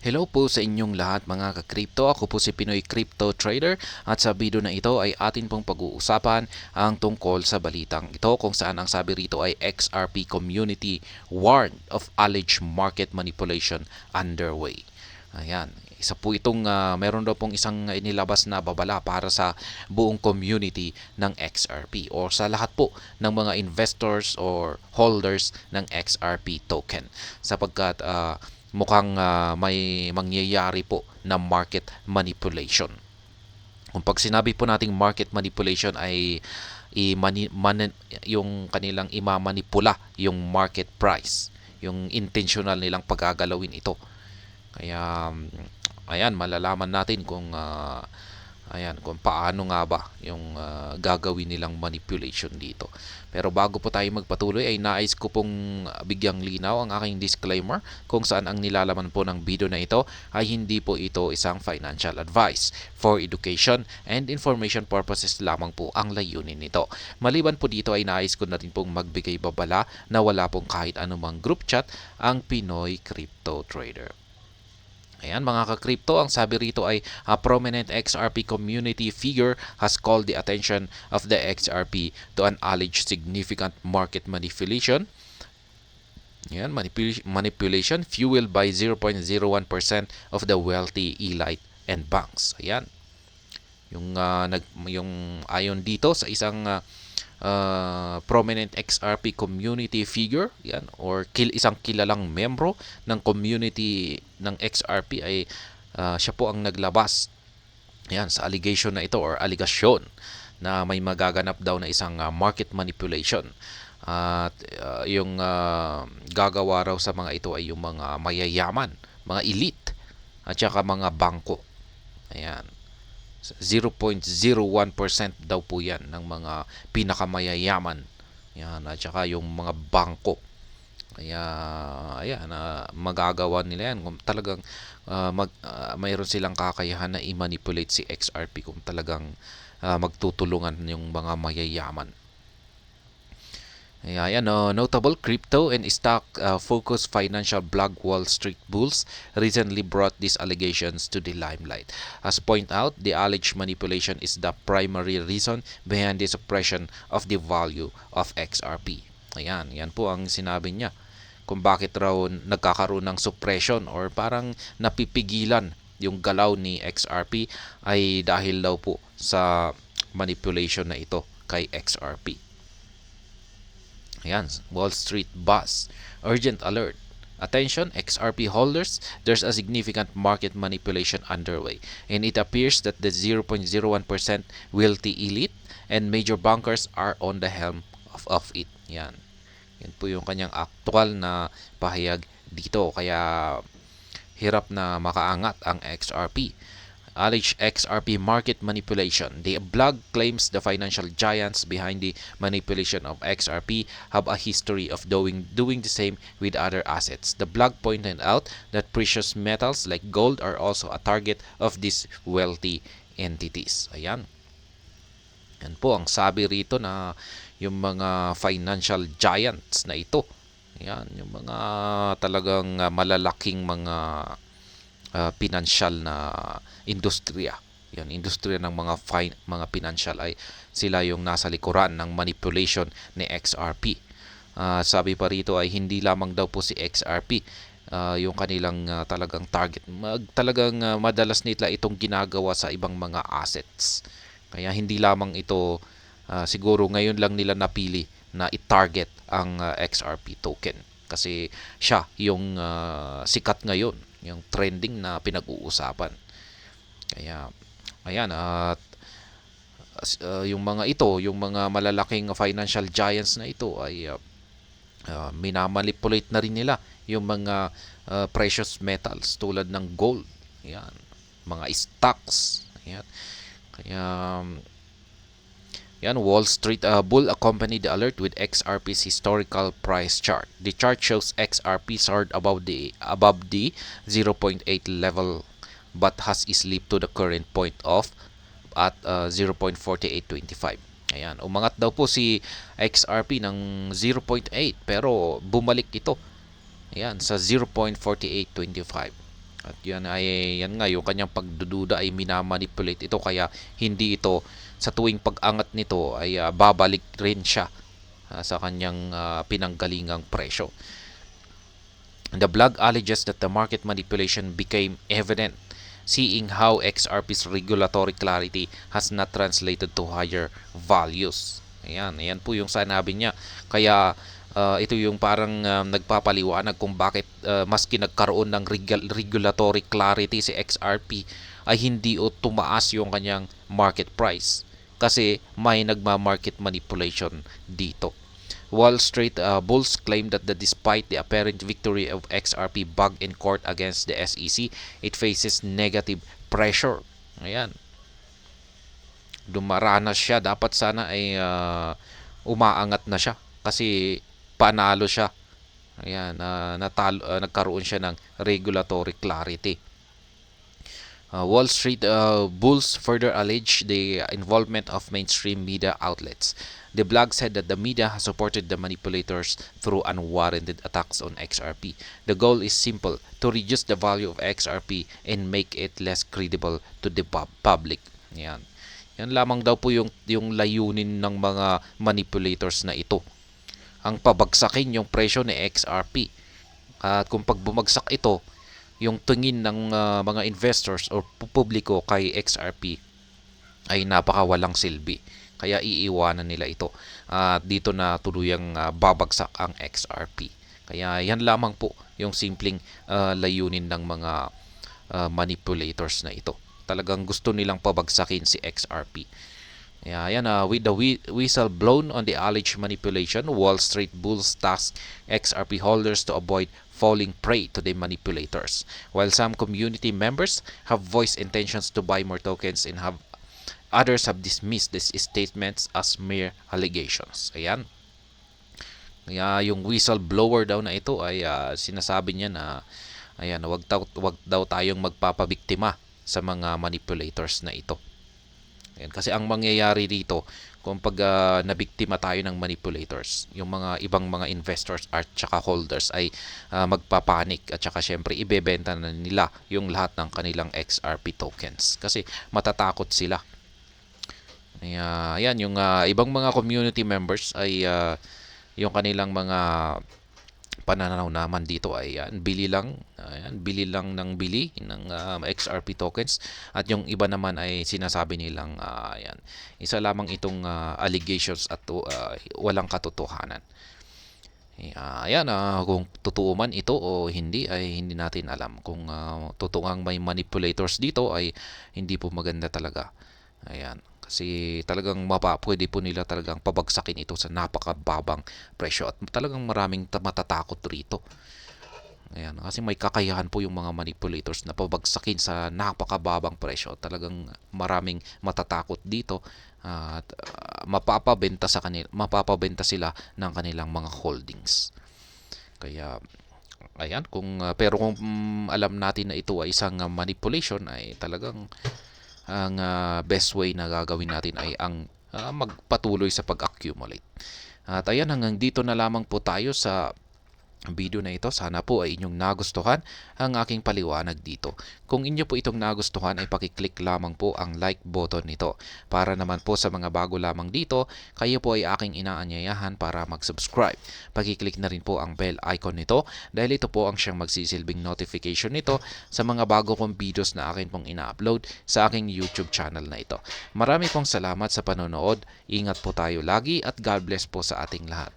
Hello po sa inyong lahat mga ka-crypto. Ako po si Pinoy Crypto Trader at sa video na ito ay atin pong pag-uusapan ang tungkol sa balitang ito kung saan ang sabi rito ay XRP community warned of alleged market manipulation underway. Ayan. Isa po itong meron daw pong isang inilabas na babala para sa buong community ng XRP or sa lahat po ng mga investors or holders ng XRP token sapagkat mukhang may mangyayari po na market manipulation. Kung pag sinabi po nating market manipulation ay yung kanilang imamanipula yung market price, yung intentional nilang pagagalawin ito. Kaya ayan, malalaman natin kung paano nga ba yung gagawin nilang manipulation dito. Pero bago po tayo magpatuloy ay nais ko pong bigyang linaw ang aking disclaimer kung saan ang nilalaman po ng video na ito ay hindi po ito isang financial advice. For education and information purposes lamang po ang layunin nito. Maliban po dito ay nais ko na rin pong magbigay babala na wala pong kahit anumang group chat ang Pinoy Crypto Trader. Ayan mga ka-crypto, ang sabi rito ay a prominent XRP community figure has called the attention of the XRP to an alleged significant market manipulation. Ayan, manipulation fueled by 0.01% of the wealthy elite and banks. Ayan. Yung ayon dito sa isang prominent XRP community figure, yan, or isang kilalang membro ng community ng XRP ay siya po ang naglabas yan sa allegation na ito or aligasyon na may magaganap daw na isang market manipulation. At yung gagawa raw sa mga ito ay yung mga mayayaman, mga elite at saka mga bangko. Ayan. 0.01% daw po yan ng mga pinakamayayaman. Yan, at saka yung mga bangko. Kaya, ayan, magagawa nila yan kung talagang mayroon silang kakayahan na i-manipulate si XRP kung talagang magtutulungan yung mga mayayaman. Ayan, notable crypto and stock-focused financial blog Wall Street Bulls recently brought these allegations to the limelight. As point out, the alleged manipulation is the primary reason behind the suppression of the value of XRP. Ayan, yan po ang sinabi niya kung bakit raw nagkakaroon ng suppression or parang napipigilan yung galaw ni XRP ay dahil daw po sa manipulation na ito kay XRP. Ayan, Wall Street Buzz. Urgent alert. Attention, XRP holders, there's a significant market manipulation underway, and it appears that the 0.01% wealthy elite and major bankers are on the helm of it. Yan. Yan po yung kanyang aktual na pahayag dito. Kaya hirap na makaangat ang XRP. Alleged XRP market manipulation. The blog claims the financial giants behind the manipulation of XRP have a history of doing the same with other assets. The blog pointed out that precious metals like gold are also a target of these wealthy entities. Ayan. Yan po ang sabi rito na yung mga financial giants na ito. Ayan, yung mga talagang malalaking mga pinansyal na industriya. Yan, industriya ng mga financial ay sila yung nasa likuran ng manipulation ni XRP. Sabi pa rito ay hindi lamang daw po si XRP yung kanilang talagang target. Talagang madalas nila itong ginagawa sa ibang mga assets. Kaya hindi lamang ito siguro ngayon lang nila napili na i-target ang XRP token kasi siya yung sikat ngayon, yung trending na pinag-uusapan. Kaya ayan, at yung mga ito, yung mga malalaking financial giants na ito ay minamanipulate na rin nila yung mga precious metals tulad ng gold. Ayan, mga stocks. Ayan. Kaya yan, Wall Street Bull accompanied the alert with XRP's historical price chart. The chart shows XRP soared above the 0.8 level but has slipped to the current point of at 0.4825. Ayan, umangat daw po si XRP ng 0.8 pero bumalik ito. Ayan, sa 0.4825. At yan nga, yung kanyang pagdududa ay minamanipulate ito, kaya hindi ito sa tuwing pag-angat nito ay babalik rin siya sa kanyang pinanggalingang presyo. The blog alleges that the market manipulation became evident seeing how XRP's regulatory clarity has not translated to higher values. Ayan po yung sanabi niya. Kaya ito yung parang nagpapaliwanag kung bakit maski nagkaroon ng regulatory clarity si XRP ay hindi tumaas yung kanyang market price. Kasi may nagma-market manipulation dito. Wall Street bulls claim that despite the apparent victory of XRP bug in court against the SEC, it faces negative pressure. Ayan. Dumaranas siya. Dapat sana ay umaangat na siya kasi panalo siya. Ayan, nagkaroon siya ng regulatory clarity. Wall Street bulls further allege the involvement of mainstream media outlets. The blog said that the media has supported the manipulators through unwarranted attacks on XRP. The goal is simple: to reduce the value of XRP and make it less credible to the public. Yan. Yan lamang daw po yung layunin ng mga manipulators na ito. Ang pabagsakin yung presyo ni XRP. At kung pag bumagsak ito, yung tingin ng mga investors o publiko kay XRP ay napakawalang silbi. Kaya iiwanan nila ito. Dito na tuluyang babagsak ang XRP. Kaya yan lamang po yung simpleng layunin ng mga manipulators na ito. Talagang gusto nilang pabagsakin si XRP. With the whistle blown on the alleged manipulation, Wall Street bulls tasked XRP holders to avoid falling prey to the manipulators. While some community members have voiced intentions to buy more tokens and others have dismissed these statements as mere allegations. Ayan. Kaya yung whistleblower daw na ito ay sinasabi niya na wag daw tayong magpapabiktima sa mga manipulators na ito. Ayan, kasi ang mangyayari dito, kung pag nabiktima tayo ng manipulators, yung mga ibang mga investors at saka holders ay magpapanik at saka syempre ibebenta na nila yung lahat ng kanilang XRP tokens kasi matatakot sila. Ayan, yung ibang mga community members ay yung kanilang mga pananaw naman dito ay bili lang ng XRP tokens, at yung iba naman ay sinasabi nilang isa lamang itong allegations at walang katotohanan. Kung totoo man ito o hindi ay hindi natin alam. Kung totoo ang may manipulators dito ay hindi po maganda talaga. Kasi talagang pwede po nila talagang pabagsakin ito sa napakababang presyo at talagang maraming matatakot rito. Kasi may kakayahan po yung mga manipulators na pabagsakin sa napakababang presyo. Talagang maraming matatakot dito at mapapabenta sila ng kanilang mga holdings. Kaya pero kung alam natin na ito ay isang manipulation, ay talagang ang best way na gagawin natin ay ang magpatuloy sa pag-accumulate. At ayan, hanggang dito na lamang po tayo sa video na ito. Sana po ay inyong nagustuhan ang aking paliwanag dito. Kung inyo po itong nagustuhan ay pakiclick lamang po ang like button nito. Para naman po sa mga bago lamang dito, kayo po ay aking inaanyayahan para mag-subscribe. Pakiclick na rin po ang bell icon nito dahil ito po ang siyang magsisilbing notification nito sa mga bago kong videos na akin pong ina-upload sa aking YouTube channel na ito. Marami pong salamat sa panonood. Ingat po tayo lagi at God bless po sa ating lahat.